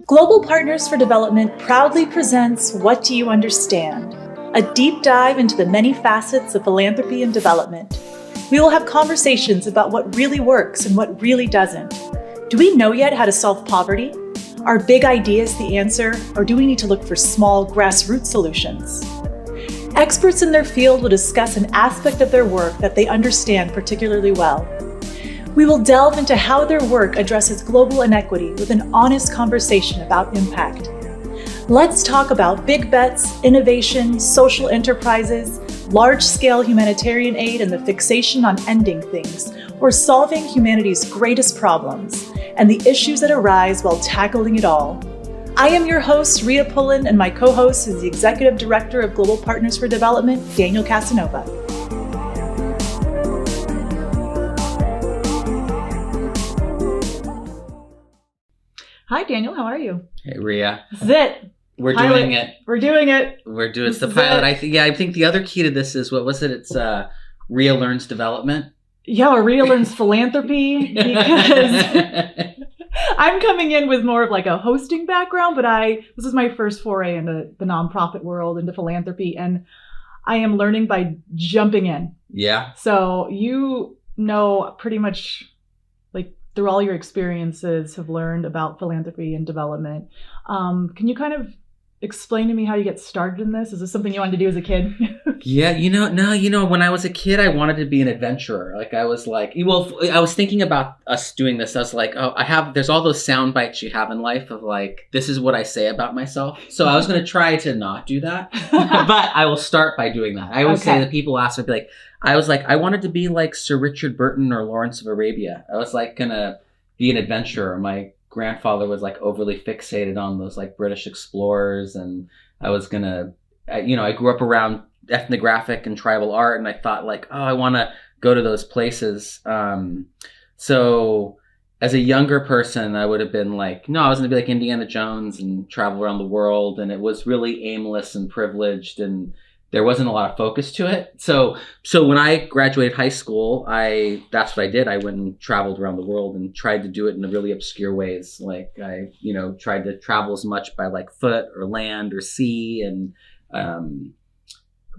Global Partners for Development proudly presents What Do You Understand? A deep dive into the many facets of philanthropy and development. We will have conversations about what really works and what really doesn't. Do we know yet how to solve poverty? Are big ideas the answer, or do we need to look for small, grassroots solutions? Experts in their field will discuss an aspect of their work that they understand particularly well. We will delve into how their work addresses global inequity with an honest conversation about impact. Let's talk about big bets, innovation, social enterprises, large-scale humanitarian aid, and the fixation on ending things, or solving humanity's greatest problems, and the issues that arise while tackling it all. I am your host, Rhea Pullen, and my co-host is the Executive Director of Global Partners for Development, Daniel Casanova. Hi, Daniel. How are you? Hey, Rhea. This is it. We're pilot. doing it. We're doing it. We're doing it's the pilot. I think the other key to this is, what was it? It's Rhea learns development. Yeah, or Rhea learns philanthropy, because I'm coming in with more of like a hosting background, but this is my first foray into the nonprofit world, into philanthropy, and I am learning by jumping in. Yeah. So you know pretty much, like, through all your experiences, have learned about philanthropy and development. Can you kind of explain to me how you get started in this? Is this something you wanted to do as a kid? Yeah, when I was a kid, I wanted to be an adventurer. Like, I was thinking about us doing this. I was like, there's all those sound bites you have in life of like, this is what I say about myself. So I was going to try to not do that, but I will start by doing that. I always say that people ask me, like, I wanted to be like Sir Richard Burton or Lawrence of Arabia. I was like going to be an adventurer. My grandfather was like overly fixated on those like British explorers, and I was gonna, I grew up around ethnographic and tribal art, and I thought like, I want to go to those places. So as a younger person, I would have been like, no, I was gonna be like Indiana Jones and travel around the world, and it was really aimless and privileged, and there wasn't a lot of focus to it. So when I graduated high school, that's what I did. I went and traveled around the world and tried to do it in really obscure ways. Like I, tried to travel as much by like foot or land or sea. And,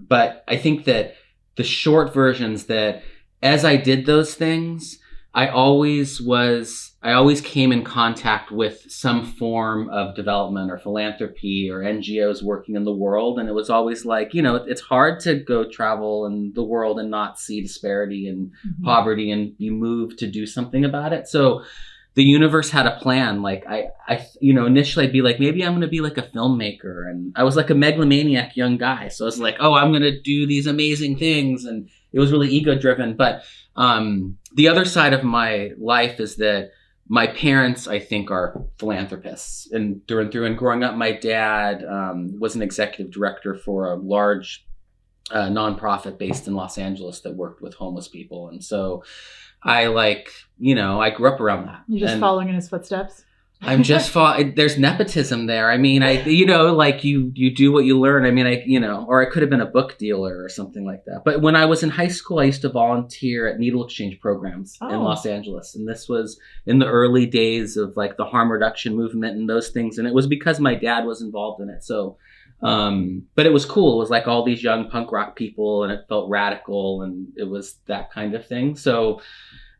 but I think that the short versions, that as I did those things, I always came in contact with some form of development or philanthropy or NGOs working in the world. And it was always like, it's hard to go travel in the world and not see disparity and poverty and be moved to do something about it. So the universe had a plan. Like I initially I'd be like, maybe I'm going to be like a filmmaker. And I was like a megalomaniac young guy. So I was like, I'm going to do these amazing things. And it was really ego driven. But the other side of my life is that my parents, I think, are philanthropists, and through and through. And growing up, my dad was an executive director for a large nonprofit based in Los Angeles that worked with homeless people. And so I I grew up around that. You're just following in his footsteps? I'm just there's nepotism there. I mean, you do what you learn. I mean, or I could have been a book dealer or something like that. But when I was in high school, I used to volunteer at needle exchange programs in Los Angeles. And this was in the early days of like the harm reduction movement and those things. And it was because my dad was involved in it. So, but it was cool. It was like all these young punk rock people, and it felt radical, and it was that kind of thing. So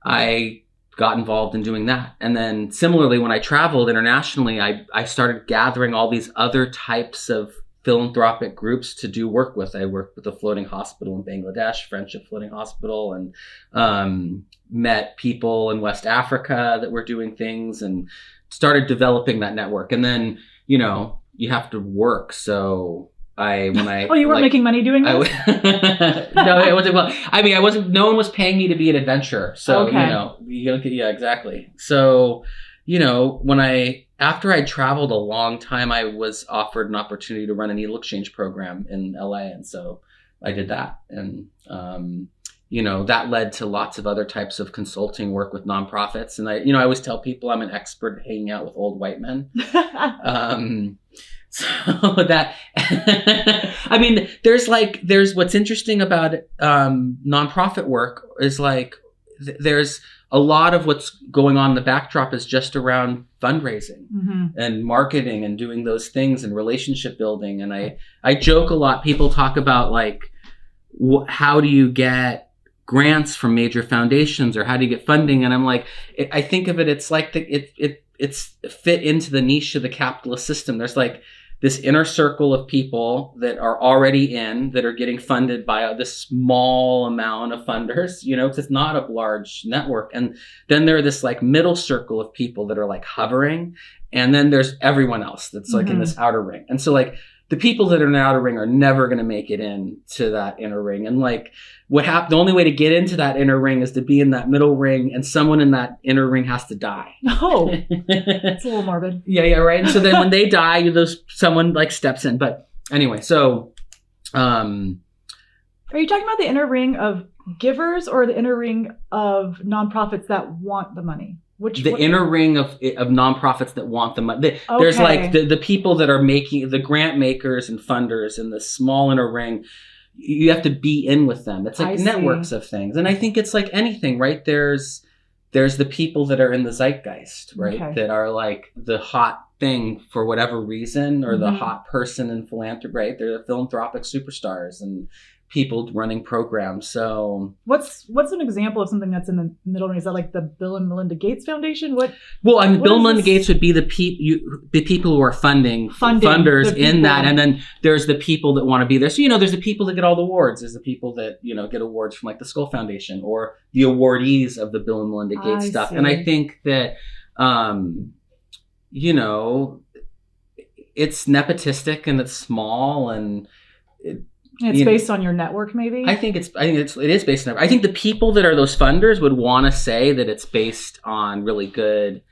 I got involved in doing that. And then similarly, when I traveled internationally, I started gathering all these other types of philanthropic groups to do work with. I worked with a floating hospital in Bangladesh, Friendship Floating Hospital, and met people in West Africa that were doing things, and started developing that network. And then, you have to work. So you weren't making money doing this? No, it wasn't. Well, I mean, no one was paying me to be an adventurer. So, yeah, exactly. So, after I traveled a long time, I was offered an opportunity to run a needle exchange program in LA. And so I did that. And, that led to lots of other types of consulting work with nonprofits. And I always tell people I'm an expert at hanging out with old white men. So that, I mean, there's what's interesting about nonprofit work is like, there's a lot of what's going on in the backdrop is just around fundraising and marketing and doing those things and relationship building. And I joke a lot. People talk about like, how do you get grants from major foundations or how do you get funding? And I'm like, I think of it, it's like it's fit into the niche of the capitalist system. There's like this inner circle of people that are already that are getting funded by this small amount of funders, you know, because it's not a large network. And then there are this like middle circle of people that are like hovering. And then there's everyone else that's like in this outer ring. And so like the people that are in the outer ring are never going to make it into that inner ring. And like the only way to get into that inner ring is to be in that middle ring, and someone in that inner ring has to die. Oh, it's a little morbid. Yeah, right. And so then when they die, someone like steps in. But anyway, so are you talking about the inner ring of givers or the inner ring of nonprofits that want the money? Inner ring of nonprofits that want the money. There's like the people that are making the grant makers and funders in the small inner ring. You have to be in with them. It's like networks of things. And I think it's like anything, right? There's the people that are in the zeitgeist, right? Okay. That are like the hot thing for whatever reason, or the hot person in philanthropy, right? They're the philanthropic superstars and people running programs. So what's an example of something that's in the middle ring? Is that like the Bill and Melinda Gates Foundation? Bill and Melinda Gates would be the people who are funders in that, and then there's the people that want to be there. So there's the people that get all the awards. There's the people that get awards from like the Skull Foundation or the awardees of the Bill and Melinda Gates stuff. And I think that it's nepotistic and it's small and it's based on your network, maybe? I think it is based on. I think the people that are those funders would want to say that it's based on really good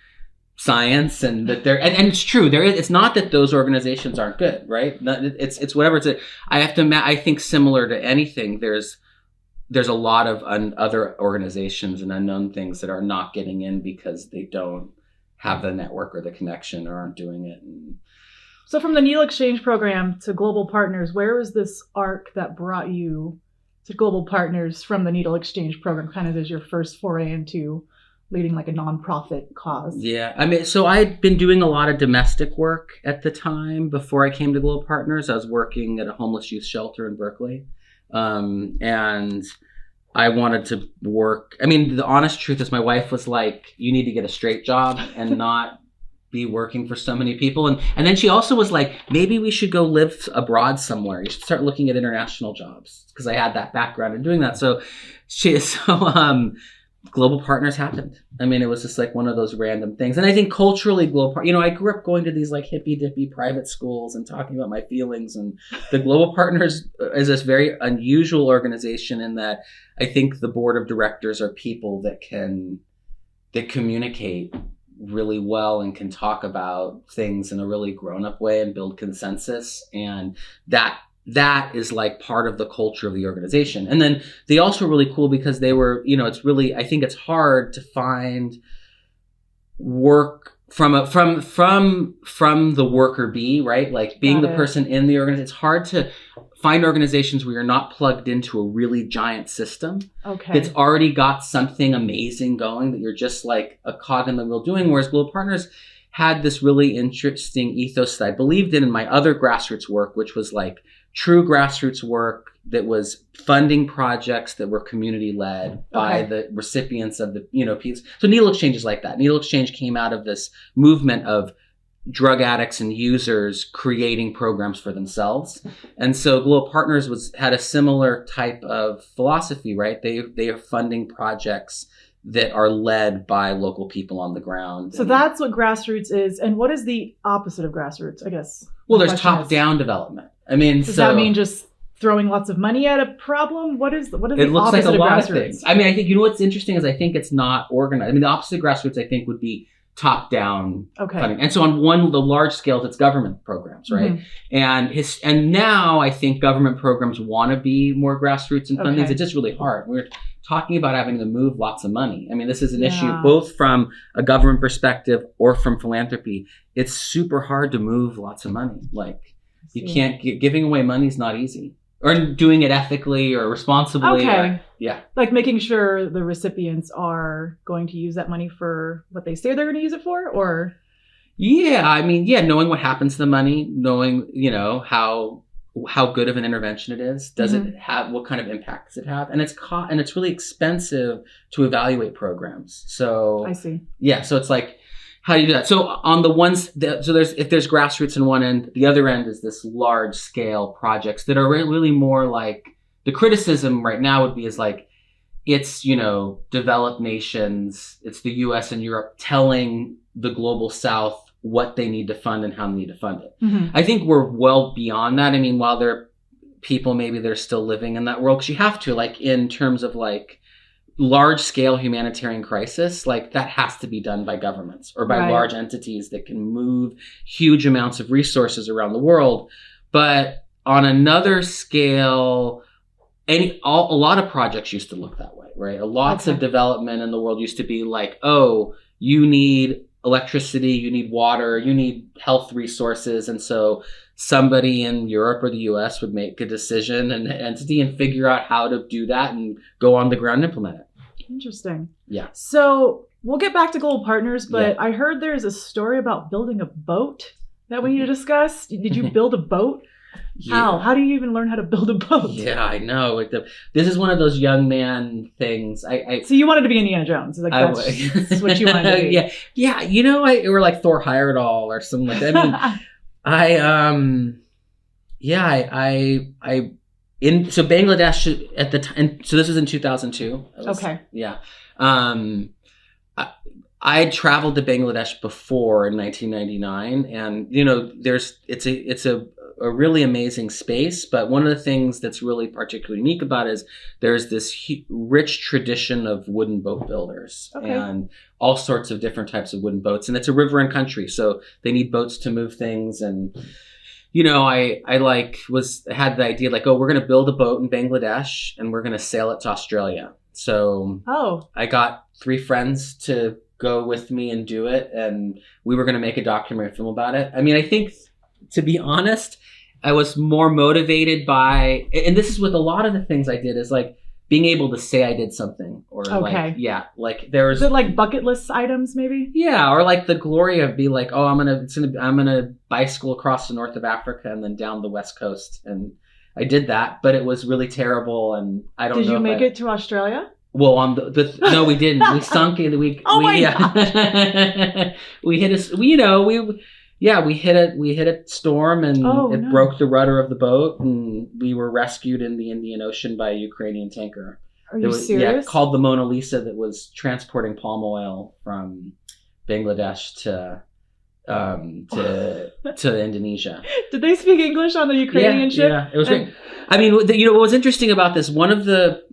science, and that and it's true. It's not that those organizations aren't good, right? It's whatever. I think similar to anything, there's a lot of other organizations and unknown things that are not getting in because they don't have the network or the connection or aren't doing it. So from the Needle Exchange program to Global Partners, where was this arc that brought you to Global Partners from the Needle Exchange program, kind of as your first foray into leading like a nonprofit cause? Yeah, I mean, so I'd been doing a lot of domestic work at the time before I came to Global Partners. I was working at a homeless youth shelter in Berkeley. And I wanted to work. I mean, the honest truth is my wife was like, you need to get a straight job and not be working for so many people. And then she also was like, maybe we should go live abroad somewhere. You should start looking at international jobs, because I had that background in doing that. So Global Partners happened. I mean, it was just like one of those random things. And I think culturally, I grew up going to these like hippy dippy private schools and talking about my feelings. And the Global Partners is this very unusual organization in that I think the board of directors are people that communicate really well and can talk about things in a really grown-up way and build consensus. And that is like part of the culture of the organization. And then they also were really cool because they were, it's really, I think it's hard to find work from the worker bee, right? Like being the person in the organization. It's hard to find organizations where you're not plugged into a really giant system. Okay. That's already got something amazing going that you're just like a cog in the wheel doing. Whereas Global Partners had this really interesting ethos that I believed in my other grassroots work, which was like true grassroots work that was funding projects that were community led by the recipients of the, pieces. So Needle Exchange is like that. Needle Exchange came out of this movement of drug addicts and users creating programs for themselves. And so Global Partners had a similar type of philosophy, right? They are funding projects that are led by local people on the ground. So that's what grassroots is. And what is the opposite of grassroots, I guess? Well, there's top-down development. I mean, does that mean just throwing lots of money at a problem? What is the opposite it looks like a lot of of things. I mean, I think, what's interesting is I think it's not organized. I mean, the opposite of grassroots, I think, would be top-down funding. And so on the large scales, it's government programs, right? Mm-hmm. And now I think government programs want to be more grassroots and funding. It's just really hard. We were talking about having to move lots of money. I mean, this is an issue both from a government perspective or from philanthropy. It's super hard to move lots of money. Like, you can't, giving away money is not easy. Or doing it ethically or responsibly. Okay. Yeah. Like making sure the recipients are going to use that money for what they say they're going to use it for, or? Yeah, I mean, knowing what happens to the money, knowing, how good of an intervention it is. Does it have, what kind of impact does it have? And it's really expensive to evaluate programs. So I see. Yeah, so it's like, how do you do that? So on the ones that, if there's grassroots on one end, the other end is this large scale projects that are really more like, the criticism right now would be is like, it's, developed nations, it's the US and Europe telling the global South what they need to fund and how they need to fund it. I think we're well beyond that. I mean, while there are people maybe they're still living in that world, because you have to, like, in terms of like large scale humanitarian crisis, like that has to be done by governments or by large entities that can move huge amounts of resources around the world. But on another scale, a lot of projects used to look that way, right? Lots of development in the world used to be like, oh, you need electricity, you need water, you need health resources. And so somebody in Europe or the US would make a decision and an entity and figure out how to do that and go on the ground and implement it. Interesting. Yeah. So we'll get back to Global Partners, but I heard there's a story about building a boat that we need to discuss. Did you build a boat? Yeah. How do you even learn how to build a boat? Yeah, I know. This is one of those young man things. So you wanted to be Indiana Jones. Like that's what you wanted to be. Yeah. Or like Thor Heyerdahl or something like that. I mean, so Bangladesh at the time, so this was in 2002. Okay. Yeah. I had traveled to Bangladesh before in 1999, and it's a really amazing space. But one of the things that's really particularly unique about it is there's this rich tradition of wooden boat builders and all sorts of different types of wooden boats, and it's a riverine country, so they need boats to move things. And I had the idea like, oh, we're going to build a boat in Bangladesh and we're going to sail it to Australia. So I got 3 friends to go with me and do it, and we were going to make a documentary film about it. I mean, I think, to be honest, I was more motivated by, and this is with a lot of the things I did, is like being able to say I did something, or like there was, is it like bucket list items maybe? Yeah, or like the glory of be like, oh, I'm gonna bicycle across the north of Africa and then down the west coast, and I did that, but it was really terrible, and I don't know. Did you make it to Australia? Well, on no, we didn't. We sunk in the week. Oh my gosh! We hit a storm, and it broke the rudder of the boat, and we were rescued in the Indian Ocean by a Ukrainian tanker. Are you serious? Yeah, called the Mona Lisa, that was transporting palm oil from Bangladesh to Indonesia. Did they speak English on the Ukrainian ship? Yeah, it was great. I mean, what was interesting about this, one of the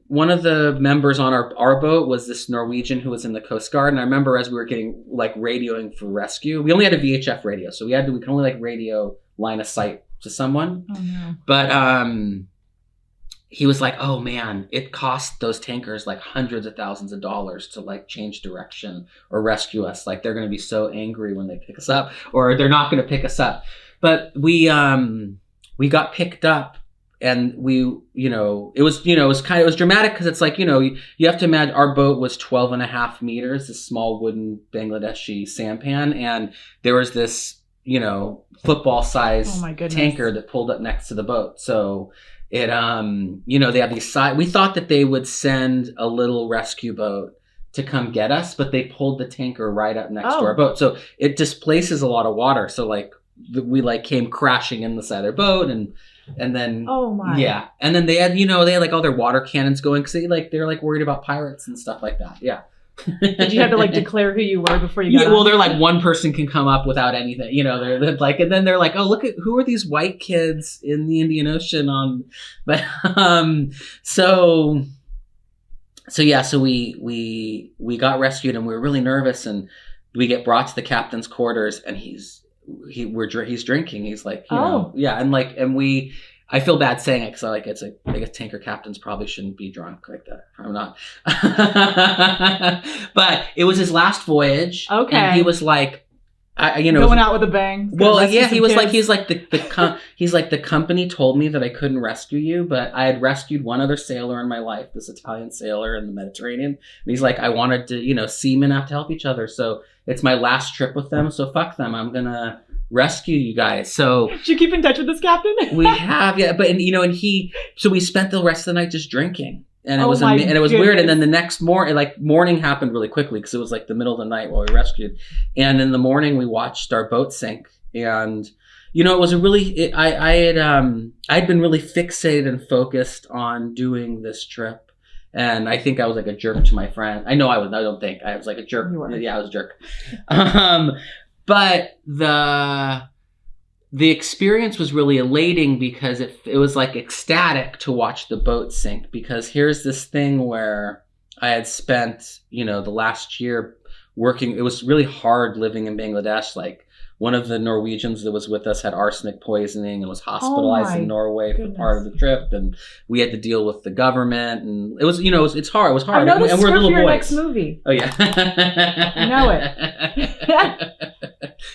members on our boat was this Norwegian who was in the Coast Guard, and I remember as we were getting like radioing for rescue, we only had a VHF radio, so we could only like radio line of sight to someone. Oh no! But he was like, "Oh man, it cost those tankers like hundreds of thousands of dollars to like change direction or rescue us. Like they're going to be so angry when they pick us up, or they're not going to pick us up." But we got picked up, and it was dramatic because it's like, you have to imagine our boat was 12.5 meters, this small wooden Bangladeshi sampan, and there was this football size tanker that pulled up next to the boat. So it, they have these we thought that they would send a little rescue boat to come get us, but they pulled the tanker right up next to our boat. So it displaces a lot of water. So like we like came crashing in the side of their boat, and then and then they had like all their water cannons going because they're like worried about pirates and stuff like that. Yeah. Did you have to like declare who you were before you got well, they're like, one person can come up without anything, they're like, and then they're like, oh, look at who are these white kids in the Indian Ocean on, but so we got rescued, and we were really nervous, and we get brought to the captain's quarters, and he's drinking. He's like, and I feel bad saying it because I guess tanker captains probably shouldn't be drunk like that. I'm not. But it was his last voyage. Okay. And he was like, going out with a bang. Well, yeah, he's like the company told me that I couldn't rescue you, but I had rescued one other sailor in my life, this Italian sailor in the Mediterranean. And he's like, I wanted to, seamen have to help each other. So it's my last trip with them. So fuck them. I'm going to rescue you guys. So did you keep in touch with this captain? We have, yeah. But, so we spent the rest of the night just drinking. And it was weird. And then the next morning happened really quickly because it was like the middle of the night while we rescued. And in the morning we watched our boat sink. And it was I'd been really fixated and focused on doing this trip. And I think I was like a jerk to my friend. I know I was. I don't think I was like a jerk. Yeah, I was a jerk. But the experience was really elating because it was like ecstatic to watch the boat sink, because here's this thing where I had spent, the last year working. It was really hard living in Bangladesh. Like one of the Norwegians that was with us had arsenic poisoning and was hospitalized in Norway for part of the trip. And we had to deal with the government, and it was, it's hard. It was hard. I know and we're little boys. Next movie. Oh yeah. I know it.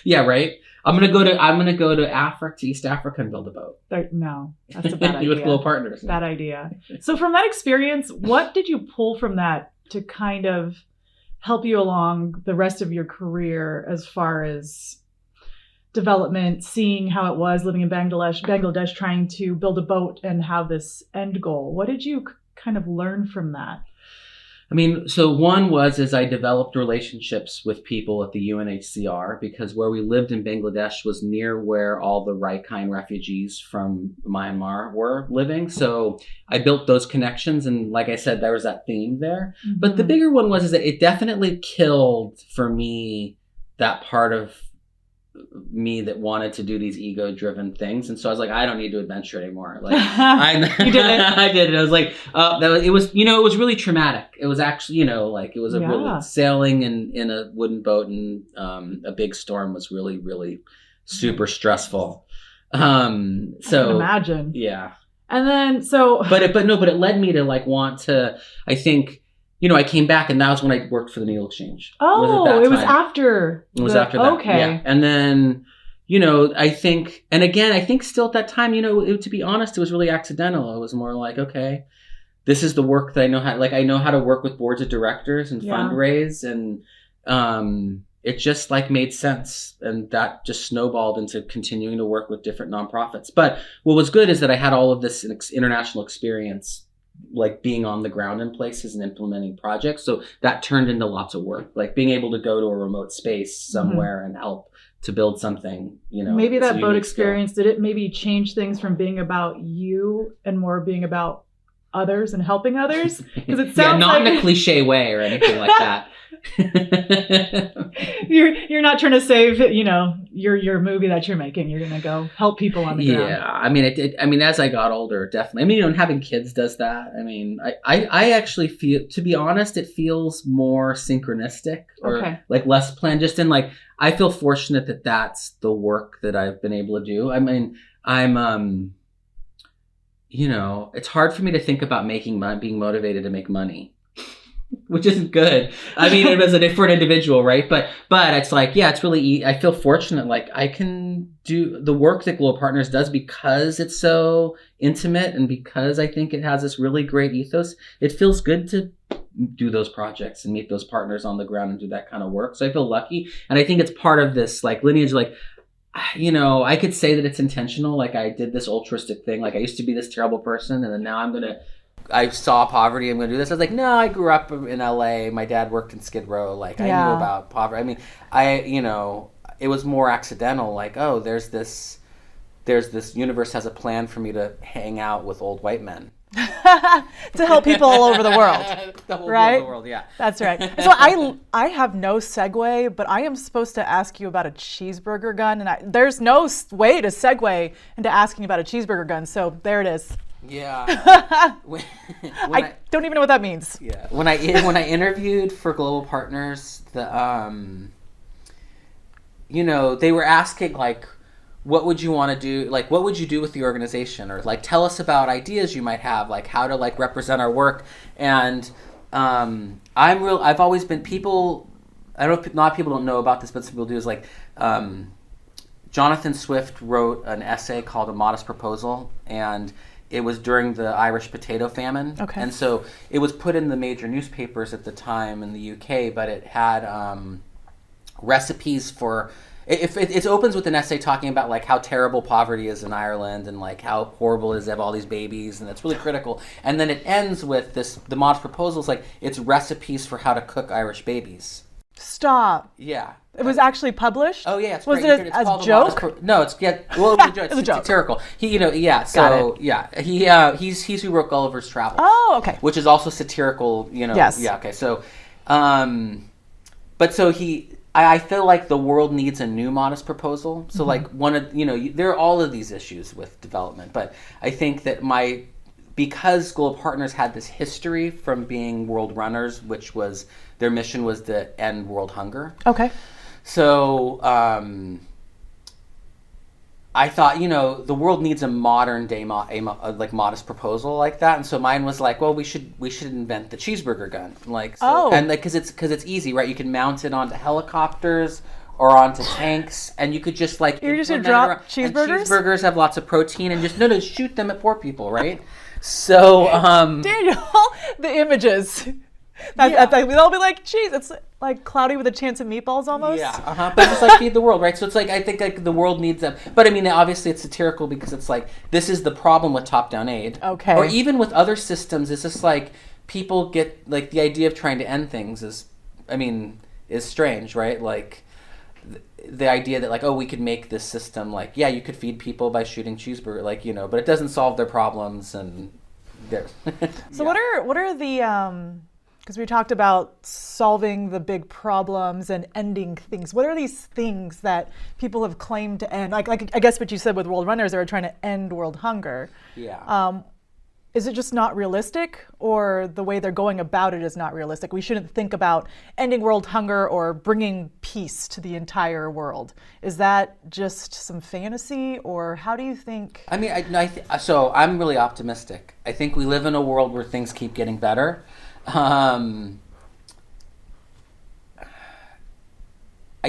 Yeah. Right. I'm gonna go to East Africa and build a boat. No, that's a bad idea. With Global Partners. Bad idea. So from that experience, what did you pull from that to kind of help you along the rest of your career as far as development, seeing how it was living in Bangladesh, trying to build a boat and have this end goal? What did you kind of learn from that? I mean, so one was I developed relationships with people at the UNHCR, because where we lived in Bangladesh was near where all the Rakhine refugees from Myanmar were living. So I built those connections. And like I said, there was that theme there. Mm-hmm. But the bigger one was that it definitely killed for me that part of me that wanted to do these ego-driven things. And so I was like, I don't need to adventure anymore. Like you did it. I did it. I was like, it was really traumatic. It was actually, it was really sailing in a wooden boat and a big storm was really, really super stressful. So I can imagine. Yeah. And then but it led me to want to, I think, I came back, and that was when I worked for the Needle Exchange. Oh, it was after. It was after that. Okay. Yeah. And then, I think still at that time, to be honest, it was really accidental. It was more like, okay, this is the work that I know how, I know how to work with boards of directors and fundraise. And it just made sense. And that just snowballed into continuing to work with different nonprofits. But what was good is that I had all of this international experience, being on the ground in places and implementing projects. So that turned into lots of work, being able to go to a remote space somewhere and help to build something, Maybe that boat experience, did it maybe change things from being about you and more being about others and helping others? Because it sounds not in a cliche way or anything like that. You're not trying to save, your movie that you're making. You're going to go help people on the ground. Yeah. I mean, as I got older, definitely. And having kids does that. I mean, I actually feel, to be honest, it feels more synchronistic or less planned, just in I feel fortunate that that's the work that I've been able to do. I mean, I'm, it's hard for me to think about being motivated to make money. Which isn't good. I mean, for an individual, right? But it's it's really, I feel fortunate. I can do the work that Global Partners does because it's so intimate and because I think it has this really great ethos. It feels good to do those projects and meet those partners on the ground and do that kind of work. So I feel lucky. And I think it's part of this lineage, I could say that it's intentional. I did this altruistic thing. I used to be this terrible person, and then now I saw poverty, I'm going to do this. I was like, no, I grew up in LA. My dad worked in Skid Row. I knew about poverty. I mean, it was more accidental. There's this universe has a plan for me to hang out with old white men. To help people all over the world. Right? The world, yeah. That's right. So I have no segue, but I am supposed to ask you about a cheeseburger gun, and there's no way to segue into asking about a cheeseburger gun. So there it is. Yeah. I don't even know what that means. Yeah. When I interviewed for Global Partners, they were asking what would you want to do? Like, what would you do with the organization? Or like, tell us about ideas you might have, like how to like represent our work. And I've always been people. I don't know if a lot of people don't know about this, but some people do. Is like Jonathan Swift wrote an essay called A Modest Proposal, and it was during the Irish potato famine. Okay. And so it was put in the major newspapers at the time in the UK, but it had recipes for. It opens with an essay talking about like how terrible poverty is in Ireland and like how horrible it is to have all these babies, and it's really critical. And then it ends with the modest proposals, like it's recipes for how to cook Irish babies. Stop. Yeah. It was actually published? Oh yeah, it's was great. it It's as called a joke? No, it's yeah. Well, it was a joke. It's a joke. satirical. He, yeah. So Got it. yeah, he's who wrote Gulliver's Travels. Oh, okay. Which is also satirical. Yes. Yeah. Okay. So, but so I feel like the world needs a new modest proposal. So like one of there are all of these issues with development, but I think that because Global Partners had this history from being world runners, which was their mission was to end world hunger. Okay. So I thought, the world needs a modern day like modest proposal like that, and so mine was like, well, we should invent the cheeseburger gun, like and like because it's easy, right? You can mount it onto helicopters or onto tanks, and you could just like You're just gonna drop cheeseburgers. And cheeseburgers have lots of protein, and just shoot them at poor people, right? So Daniel, the images. They'll be like, geez, it's like Cloudy with a Chance of Meatballs almost. Yeah, but just like feed the world, right? So it's like I think like the world needs them, but I mean obviously it's satirical because it's like this is the problem with top-down aid, okay, or even with other systems. It's just like people get like the idea of trying to end things is strange, right? Like the idea that like we could make this system like you could feed people by shooting cheeseburger, like but it doesn't solve their problems and there. So what are the because we talked about solving the big problems and ending things. What are these things that people have claimed to end? Like I guess what you said with World Runners, they were trying to end world hunger. Yeah. Is it just not realistic, or the way they're going about it is not realistic? We shouldn't think about ending world hunger or bringing peace to the entire world. Is that just some fantasy, or how do you think? I mean, so I'm really optimistic. I think we live in a world where things keep getting better. I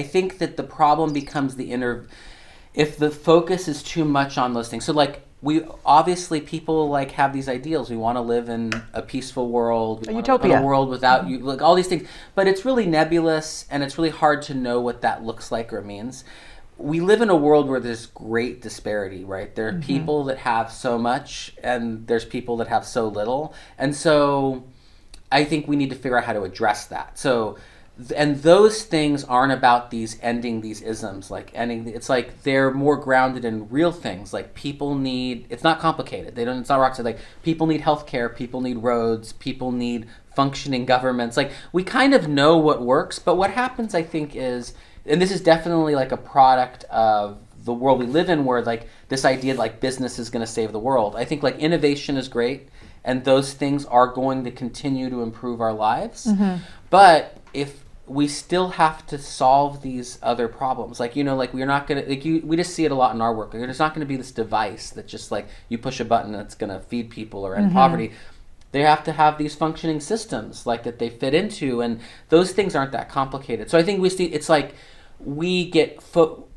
think that the problem becomes if the focus is too much on those things. So like people like have these ideals. We want to live in a peaceful world. A utopia. A world without you, like all these things. But it's really nebulous, and it's really hard to know what that looks like or means. We live in a world where there's great disparity, right? There are people that have so much, and there's people that have so little. And so I think we need to figure out how to address that. So, and those things aren't about ending these isms, like ending. It's like they're more grounded in real things. Like people need. It's not complicated. It's not rocket science. Like people need healthcare. People need roads. People need functioning governments. Like we kind of know what works, but what happens, I think, is, and this is definitely like a product of the world we live in, where like this idea like business is going to save the world. I think like innovation is great. And those things are going to continue to improve our lives. But if we still have to solve these other problems, like, like we're not going to, we just see it a lot in our work. Like, there's not going to be this device that just like you push a button that's going to feed people or end poverty. They have to have these functioning systems like that they fit into. And those things aren't that complicated. So I think we see, it's like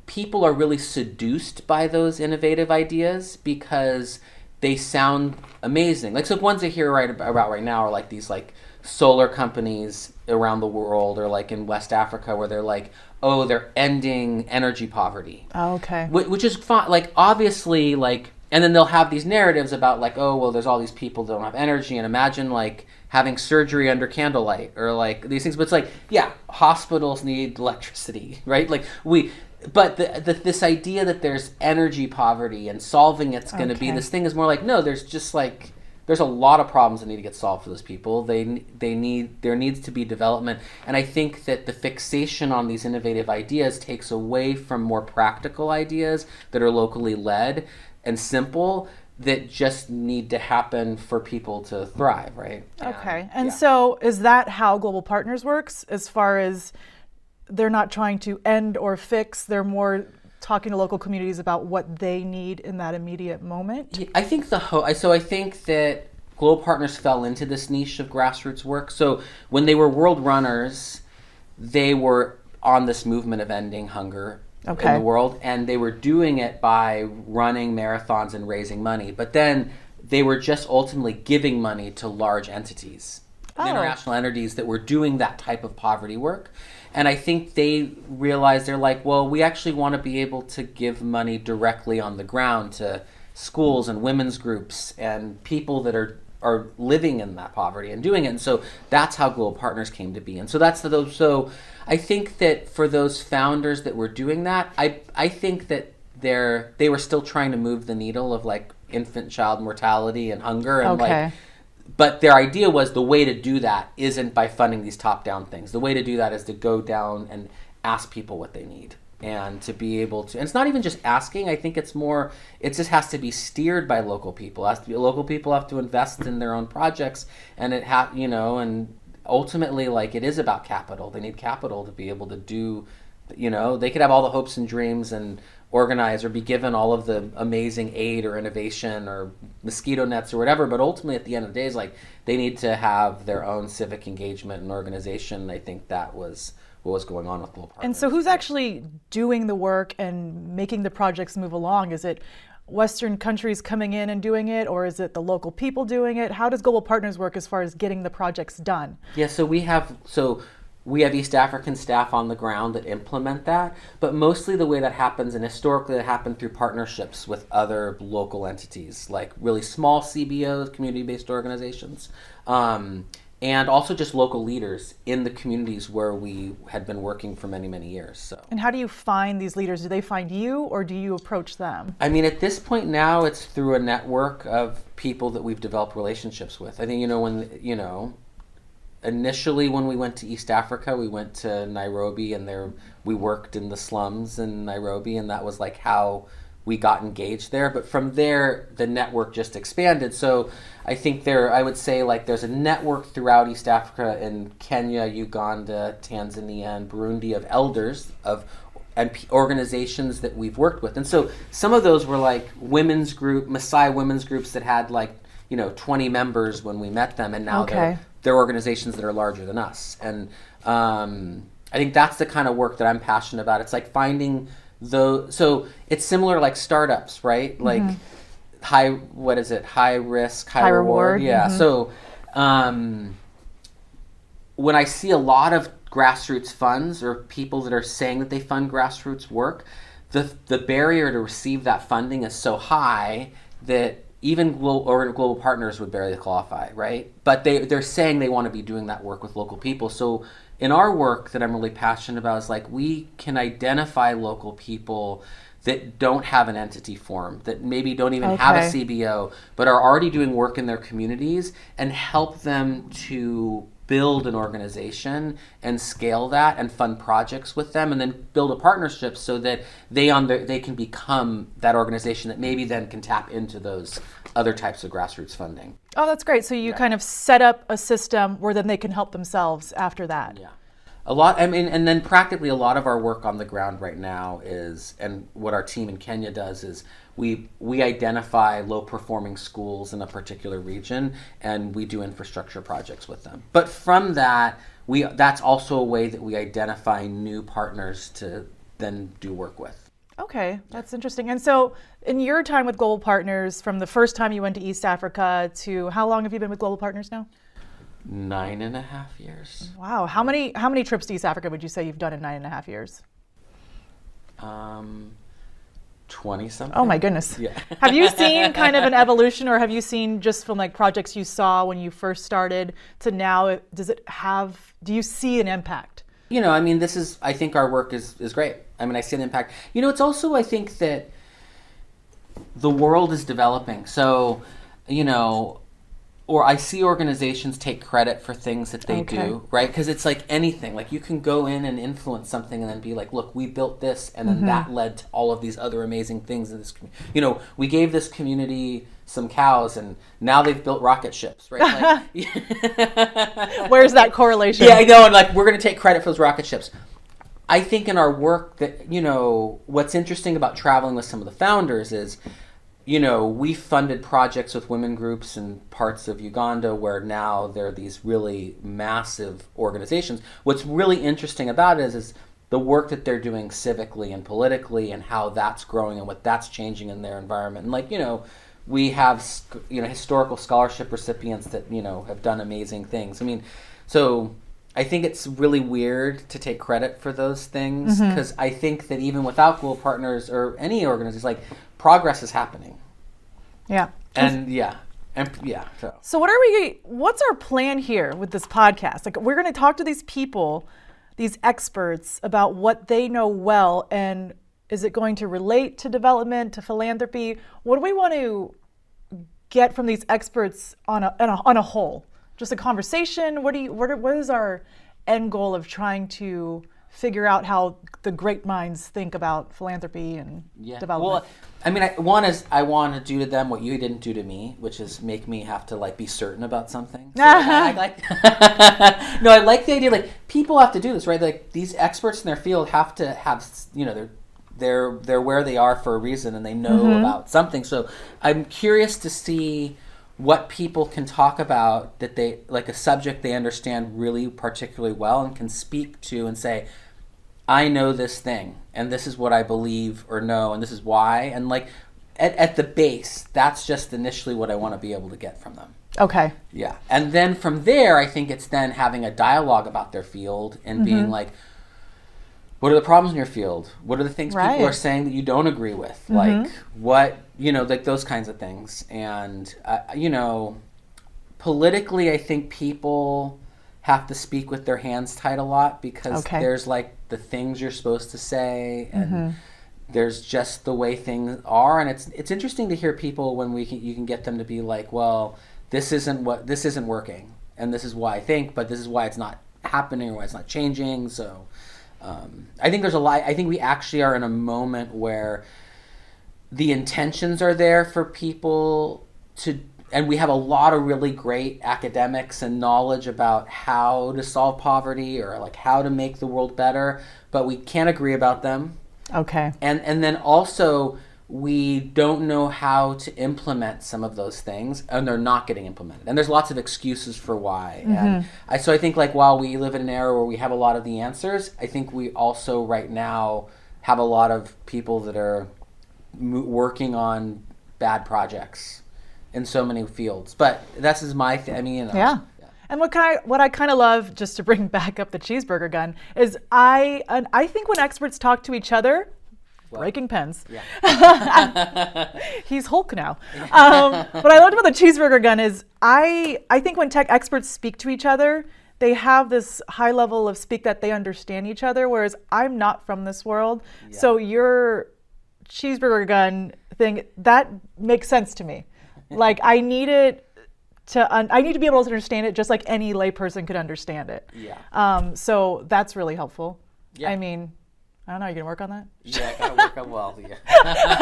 people are really seduced by those innovative ideas because they sound amazing. Like, so ones I hear about right now are like these like solar companies around the world, or like in West Africa, where they're like, they're ending energy poverty. Oh, okay. Which is fine. Like, obviously, like, and then they'll have these narratives about like, there's all these people that don't have energy, and imagine like having surgery under candlelight, or like these things. But it's like, hospitals need electricity, right? Like But this idea that there's energy poverty and solving it's going to be this thing is more like, no, there's a lot of problems that need to get solved for those people. There needs to be development. And I think that the fixation on these innovative ideas takes away from more practical ideas that are locally led and simple, that just need to happen for people to thrive, right? Okay. And so is that how Global Partners works, as far as they're not trying to end or fix, they're more talking to local communities about what they need in that immediate moment? I think I think that Global Partners fell into this niche of grassroots work. So when they were World Runners, they were on this movement of ending hunger in the world, and they were doing it by running marathons and raising money. But then they were just ultimately giving money to large entities, international entities that were doing that type of poverty work. And I think they realized, they're like, well, we actually want to be able to give money directly on the ground to schools and women's groups and people that are living in that poverty and doing it. And so that's how Global Partners came to be. And so so I think that for those founders that were doing that, I think that they were still trying to move the needle of like infant child mortality and hunger and but their idea was the way to do that isn't by funding these top-down things. The way to do that is to go down and ask people what they need, and to be able to. And it's not even just asking. I think it's more. It just has to be steered by local people. Local people have to invest in their own projects, and and ultimately, like, it is about capital. They need capital to be able to do. They could have all the hopes and dreams and organize or be given all of the amazing aid or innovation or mosquito nets or whatever, but ultimately at the end of the day, like, they need to have their own civic engagement and organization. I think that was what was going on with Global Partners. And so who's actually doing the work and making the projects move along? Is it Western countries coming in and doing it, or is it the local people doing it? How does Global Partners work as far as getting the projects done? Yeah, so we have East African staff on the ground that implement that, but mostly the way that happens, and historically it happened through partnerships with other local entities, like really small CBOs, community-based organizations, and also just local leaders in the communities where we had been working for many, many years. So. And how do you find these leaders? Do they find you, or do you approach them? I mean, at this point now, it's through a network of people that we've developed relationships with. I think, initially, when we went to East Africa, we went to Nairobi, and we worked in the slums in Nairobi, and that was like how we got engaged there. But from there, the network just expanded. So I think I would say, like, there's a network throughout East Africa, in Kenya, Uganda, Tanzania, and Burundi, of elders and organizations that we've worked with. And so some of those were like Maasai women's groups that had 20 members when we met them, and now they're organizations that are larger than us. And I think that's the kind of work that I'm passionate about. It's like finding so it's similar, like startups, right? Like high risk, high reward. Yeah. Mm-hmm. So when I see a lot of grassroots funds or people that are saying that they fund grassroots work, the barrier to receive that funding is so high that even global partners would barely qualify, right? But they're saying they want to be doing that work with local people. So in our work that I'm really passionate about is, like, we can identify local people that don't have an entity form, that maybe don't even have a CBO, but are already doing work in their communities, and help them to build an organization and scale that and fund projects with them, and then build a partnership so that they can become that organization that maybe then can tap into those other types of grassroots funding. Oh, that's great. So you kind of set up a system where then they can help themselves after that. Yeah. And then practically a lot of our work on the ground right now and what our team in Kenya does is we identify low-performing schools in a particular region, and we do infrastructure projects with them. But from that, that's also a way that we identify new partners to then do work with. Okay, that's interesting. And so in your time with Global Partners, from the first time you went to East Africa to how long have you been with Global Partners now? 9.5 years. Wow. How many trips to East Africa would you say you've done in 9.5 years? 20-something. Oh my goodness. Yeah. Have you seen kind of an evolution, or have you seen just from like projects you saw when you first started to now, do you see an impact? I think our work is great. I see an impact. It's also, I think that the world is developing. So, or I see organizations take credit for things that they do, right? Because it's like anything. Like, you can go in and influence something and then be like, look, we built this, and then that led to all of these other amazing things in this community. We gave this community some cows, and now they've built rocket ships, right? Where's that correlation? Yeah, I know, and we're going to take credit for those rocket ships. I think in our work that, what's interesting about traveling with some of the founders is, we funded projects with women groups in parts of Uganda where now there are these really massive organizations. What's really interesting about it is the work that they're doing civically and politically and how that's growing and what that's changing in their environment. And we have, historical scholarship recipients that, have done amazing things. So I think it's really weird to take credit for those things because I think that even without Global Partners or any organization, progress is happening. Yeah. So what's our plan here with this podcast? We're going to talk to these people, these experts, about what they know well, and is it going to relate to development, to philanthropy? What do we want to get from these experts on a whole? Just a conversation? What is our end goal of trying to figure out how the great minds think about philanthropy and development? Well, I want to do to them what you didn't do to me, which is make me have to be certain about something. So, I like the idea people have to do this, right? These experts in their field have to have, they're where they are for a reason and they know about something. So I'm curious to see what people can talk about that they a subject they understand really particularly well and can speak to and say, I know this thing and this is what I believe or know and this is why. And at the base, that's just initially what I want to be able to get from them. Okay. Yeah. And then from there, I think it's then having a dialogue about their field and being what are the problems in your field? What are the things people are saying that you don't agree with? What, those kinds of things. And, politically, I think people have to speak with their hands tied a lot because there's the things you're supposed to say and there's just the way things are. And it's interesting to hear people when you can get them to be well, this isn't working. And this is why I think, but this is why it's not happening or why it's not changing. So, I think there's a lot. I think we actually are in a moment where the intentions are there for people and we have a lot of really great academics and knowledge about how to solve poverty or how to make the world better, but we can't agree about them. Okay. And then also we don't know how to implement some of those things, and they're not getting implemented. And there's lots of excuses for why. And so I think while we live in an era where we have a lot of the answers, I think we also right now have a lot of people that are working on bad projects in so many fields. But that's just my thing. Yeah. And what I kind of love, just to bring back up the cheeseburger gun, is I think when experts talk to each other, breaking pens. Yeah. He's Hulk now. What I loved about the cheeseburger gun is I think when tech experts speak to each other, they have this high level of speak that they understand each other, whereas I'm not from this world. Yeah. So your cheeseburger gun thing, that makes sense to me. I need to be able to understand it just like any layperson could understand it. Yeah. So that's really helpful. Yeah. I don't know. Are you going to work on that? Yeah, I got to work on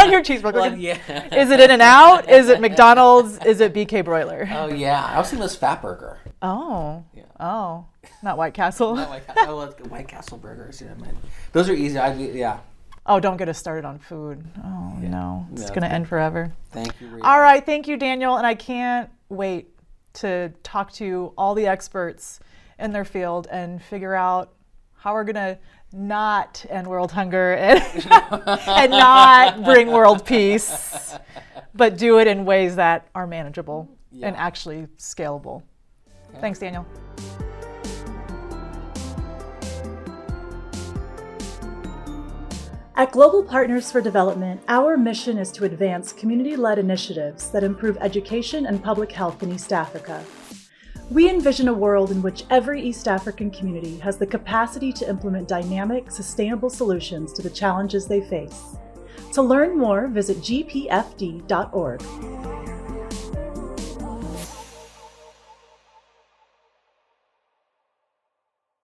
on your cheeseburger. Yeah. Is it In-N-Out? Is it McDonald's? Is it BK Broiler? Oh, yeah. I was thinking this Fat Burger. Oh. Yeah. Oh. Not White Castle. Not White Castle. White Castle burgers. Yeah, man. Those are easy. Yeah. Oh, don't get us started on food. Oh, yeah. No. It's going to end forever. Thank you, Rita. All right. Thank you, Daniel. And I can't wait to talk to all the experts in their field and figure out how we're going to not end world hunger and not bring world peace, but do it in ways that are manageable and actually scalable. Okay. Thanks, Daniel. At Global Partners for Development, our mission is to advance community-led initiatives that improve education and public health in East Africa. We envision a world in which every East African community has the capacity to implement dynamic, sustainable solutions to the challenges they face. To learn more, visit gpfd.org.